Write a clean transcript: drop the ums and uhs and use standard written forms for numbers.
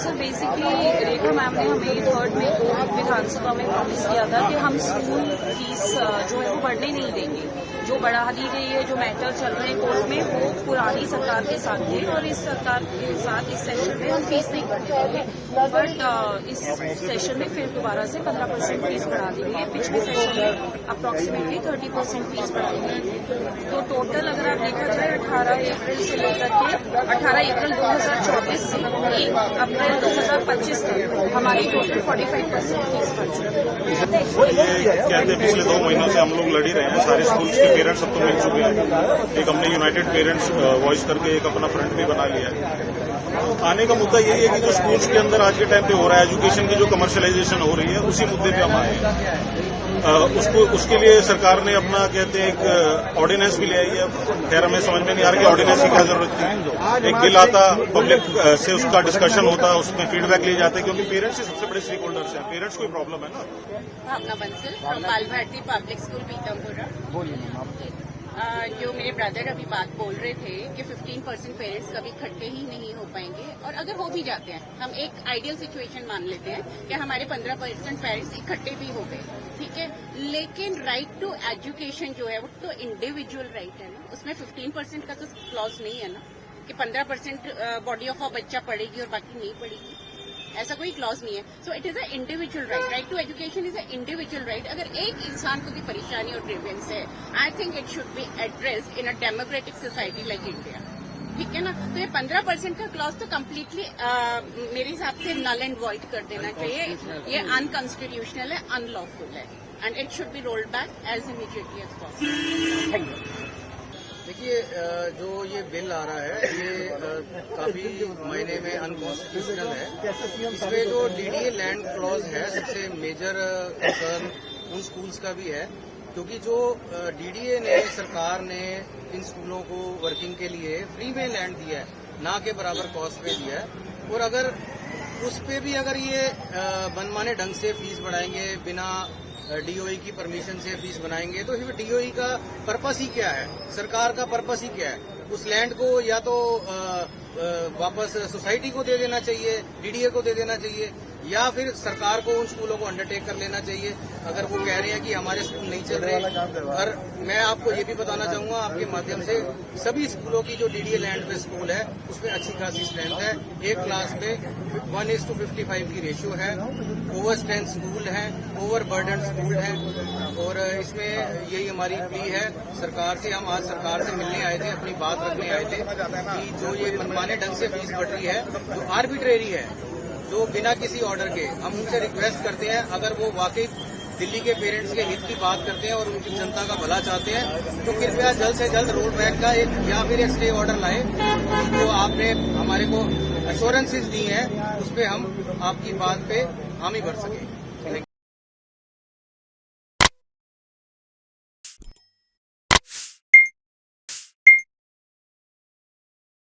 Sir basically रेखा ma'am ने हमें 3rd मई को विधानसभा में प्रॉमिस किया था कि हम स्कूल फीस जो है वो बढ़ने नहीं देंगे। जो बढ़ा दी गई है, जो मैटर चल रहे हैं कोर्ट में, वो पुरानी सरकार के साथ थे और इस सरकार के साथ इस सेशन में हम फीस नहीं बढ़ने देंगे। बट इस सेशन में फिर दोबारा से 15% फीस बढ़ा दी गई है। पिछले सेशन में अप्रॉक्सीमेटली 30% फीस बढ़ाई गई। तो टोटल अगर आप देखा जाए 18 अप्रैल से लेकर के 18 अप्रैल 2024 से 1 अप्रैल 2025 तक हमारी टोटल 45% फीस बढ़ चुकी है। कहते पिछले 2 महीनों से हम लोग लड़ ही रहे हैं। सारे स्कूल्स के पेरेंट्स अब तो मिल चुके हैं। एक हमने यूनाइटेड पेरेंट्स वॉइस करके एक अपना फ्रंट भी बना लिया है। आने का मुद्दा यही है कि जो स्कूल्स के अंदर आज के टाइम पे हो रहा है, एजुकेशन की जो कमर्शियलाइजेशन हो रही है, उसी मुद्दे पे हम आए हैं। उसके लिए सरकार ने अपना कहते हैं एक ऑर्डिनेंस भी ले आई है। खैर हमें समझ में नहीं आ रहा कि ऑर्डिनेंस की क्या जरूरत थी। एक बिल आता, पब्लिक से उसका डिस्कशन होता, उसमें फीडबैक लिए जाते, क्योंकि पेरेंट्स ही सबसे बड़े स्टेक होल्डर्स हैं। पेरेंट्स को प्रॉब्लम है ना। भावना बंसल फ्रॉम बाल भारती पब्लिक स्कूल पीतमपुरा। जो मेरे ब्रदर अभी बात बोल रहे थे कि 15% पेरेंट्स कभी इकट्ठे ही नहीं हो पाएंगे, और अगर हो भी जाते हैं, हम एक आइडियल सिचुएशन मान लेते हैं कि हमारे 15% पेरेंट्स इकट्ठे भी हो गए, ठीक है, लेकिन राइट टू एजुकेशन जो है वो तो इंडिविजुअल राइट है ना। उसमें 15% का तो क्लॉज नहीं है ना कि 15% बॉडी ऑफ अ बच्चा पढ़ेगी और बाकी नहीं पढ़ेगी। ऐसा कोई क्लॉज नहीं है। So it is a individual right. Right to education is a individual right. अगर एक इंसान को भी परेशानी और ग्रीवेंस है, I think it should be addressed in a democratic society like India, ठीक है ना। तो ये 15% का क्लॉज तो कम्प्लीटली मेरे हिसाब से नल एंड वॉइड कर देना चाहिए। ये अनकॉन्स्टिट्यूशनल है, अनलॉफुल है, and it should be rolled back as immediately as possible. देखिए, जो ये बिल आ रहा है ये काफी मायने में अनकॉन्स्टिट्यूशनल है। इसमें जो डीडीए लैंड क्लॉज है, सबसे मेजर कंसर्न उन स्कूल्स का भी है, क्योंकि जो डीडीए ने, सरकार ने इन स्कूलों को वर्किंग के लिए फ्री में लैंड दिया है, ना के बराबर कॉस्ट पे दिया है। और अगर उस पे भी अगर ये मनमाने ढंग से फीस बढ़ाएंगे, बिना डीओई की परमिशन से फीस बनाएंगे, तो फिर डीओई का पर्पस ही क्या है, सरकार का पर्पस ही क्या है। उस लैंड को या तो वापस सोसाइटी को दे देना चाहिए, डीडीए को दे देना चाहिए, या फिर सरकार को उन स्कूलों को अंडरटेक कर लेना चाहिए अगर वो कह रहे हैं कि हमारे स्कूल नहीं चल रहे। और मैं आपको ये भी बताना चाहूंगा आपके माध्यम से, सभी स्कूलों की जो डीडीए लैंड पे स्कूल है उसमें अच्छी खासी स्ट्रेंथ है। एक क्लास में 1:55 की रेशियो है, ओवर स्ट्रेंथ स्कूल है, ओवर बर्डन स्कूल है। और इसमें यही हमारी प्ली है सरकार से। हम आज सरकार से मिलने आए थे, अपनी बात रखने आए थे कि जो ये मनमाने ढंग से फीस बढ़ रही है, जो आर्बिट्रेरी है, जो बिना किसी ऑर्डर के, हम उनसे रिक्वेस्ट करते हैं अगर वो वाकई दिल्ली के पेरेंट्स के हित की बात करते हैं और उनकी जनता का भला चाहते हैं, तो कृपया जल्द से जल्द रोल बैक का एक या फिर एक स्टे ऑर्डर लाए। जो आपने हमारे को एश्योरेंसेज दी हैं, उस पर हम आपकी बात पे हामी भर सकें।